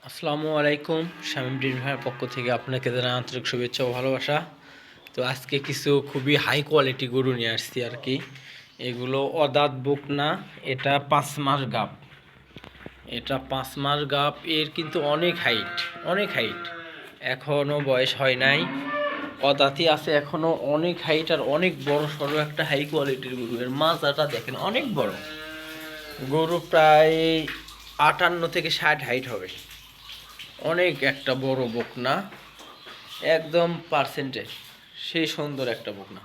আসসালামু আলাইকুম। শামীম ডেইরি ফার্মের পক্ষ থেকে আপনাকে জানাই আন্তরিক শুভেচ্ছা ও ভালোবাসা। তো আজকে কিছু খুবই হাই কোয়ালিটি গরু নিয়ে আসছি আর কি। এগুলো অদাঁত বকনা। এটা 5 মাস গাব। এটা 5 মাস গাব। এর কিন্তু অনেক হাইট এখনও বয়স হয় নাই। অদাঁতই আছে এখনও, অনেক হাইট আর অনেক বড় সড়ো একটা হাই কোয়ালিটির গরু। এর মাজাটা দেখেন অনেক বড়। গরু প্রায় 58 থেকে 60 হাইট হবে। অনেক একটা বড় বকনা, একদম পার্সেন্টেজ সেই সুন্দর একটা বকনা।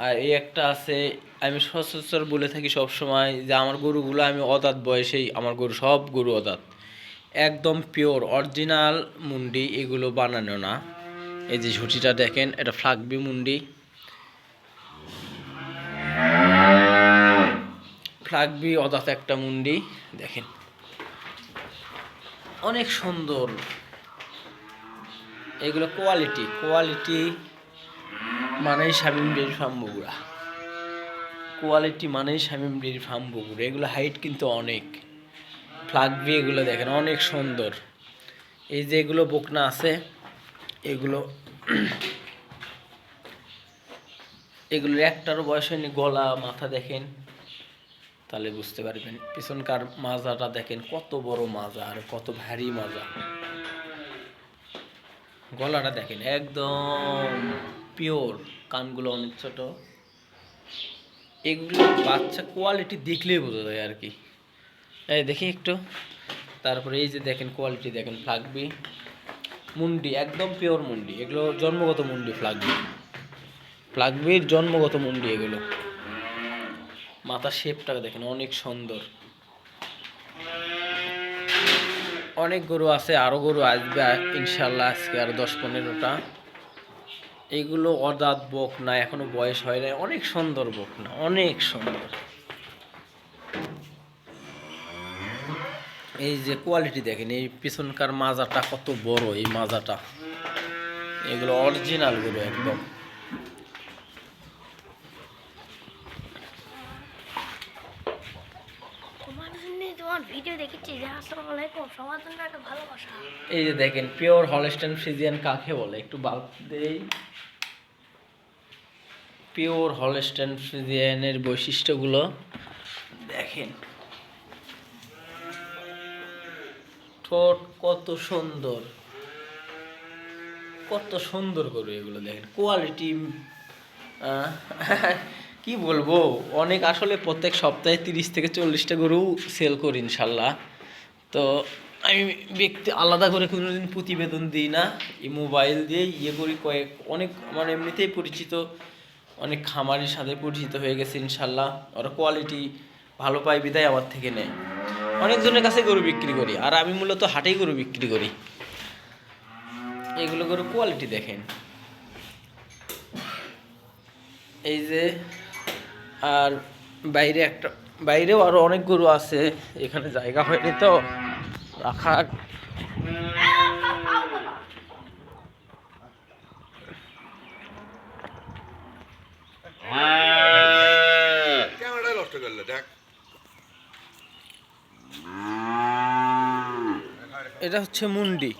আর এই একটা আছে, আমি সচরাচর বলে থাকি সব সময় যে আমার গরুগুলো আমি অদাঁত বয়সেই, আমার গরু সব গরু অদাঁত, একদম পিওর অরিজিনাল মুন্ডি, এগুলো বানানো না। এই যে ঝুঁটিটা দেখেন, এটা ফ্লাগবি মুন্ডি, ফ্লাগবি অদাঁত একটা মুন্ডি দেখেন, অনেক সুন্দর। এগুলো কোয়ালিটি মানেই Shamim dairy farm Bogura. Quality মানেই শামীম ডেইরি ফার্ম বগুড়া। এগুলো হাইট কিন্তু অনেক। ফ্লাগবি এগুলো দেখেন অনেক সুন্দর। এই যে এগুলো বকনা আছে, এগুলো এগুলোর একটারও বয়স হয়নি। গলা মাথা দেখেন, তাহলে বুঝতে পারবেন। পিছনকার মাজাটা দেখেন কত বড় মাজা আর কত ভারী মাজা। গলাটা দেখেন একদম পিওর, কানগুলো অনেক ছোট। এগুলো বাচ্চা কোয়ালিটি দেখলেই বোঝা যায় আর কি। এই দেখি একটু, তারপরে এই যে দেখেন কোয়ালিটি দেখেন, ফ্লাগবি মুন্ডি, একদম পিওর মুন্ডি। এগুলো জন্মগত মুন্ডি, ফ্লাগবির জন্মগত মুন্ডি এগুলো। মাথার শেপটা দেখেন অনেক সুন্দর। অনেক গরু আছে, আরও গরু আসবে ইনশাল্লাহ, আজকে আরও 10-15টা। এইগুলো অদাঁত বকনা, এখনো বয়স হয় নাই। অনেক সুন্দর বকনা, অনেক সুন্দর। এই যে কোয়ালিটি দেখেন, এই পিছনকার মাজাটা কত বড়, এই মাজাটা। এগুলো অরিজিনাল গরু একদম। এই যে দেখেন পিওর হলস্টাইন ফ্রিজিয়ান কাকে বলে একটু বাল্ব দেই। পিওর হলস্টাইন ফ্রিজিয়ানের বৈশিষ্ট্যগুলো দেখেন। ঠোঁট কত সুন্দর, কত সুন্দর গরু এগুলো দেখেন। কোয়ালিটি কি বলবো, অনেক। আসলে প্রত্যেক সপ্তাহে 30 থেকে 40টা গরু সেল করি ইনশাল্লাহ। তো আমি ব্যক্তি আলাদা করে কোনোদিন প্রতিবেদন দিই না, এই মোবাইল দিয়ে করি। অনেক আমার এমনিতেই পরিচিত অনেক খামারের সাথে পরিচিত হয়ে গেছে ইনশাল্লাহ। ওরা কোয়ালিটি ভালো পায় বিদায় আমার থেকে নেয়। অনেকজনের কাছে গরু বিক্রি করি, আর আমি মূলত হাটেই গরু বিক্রি করি। এগুলো গরু কোয়ালিটি দেখেন। এই যে, আর বাইরেও আরো অনেক গরু আছে, এখানে জায়গা হয়নি তো রাখার। এটা হচ্ছে মুন্ডি।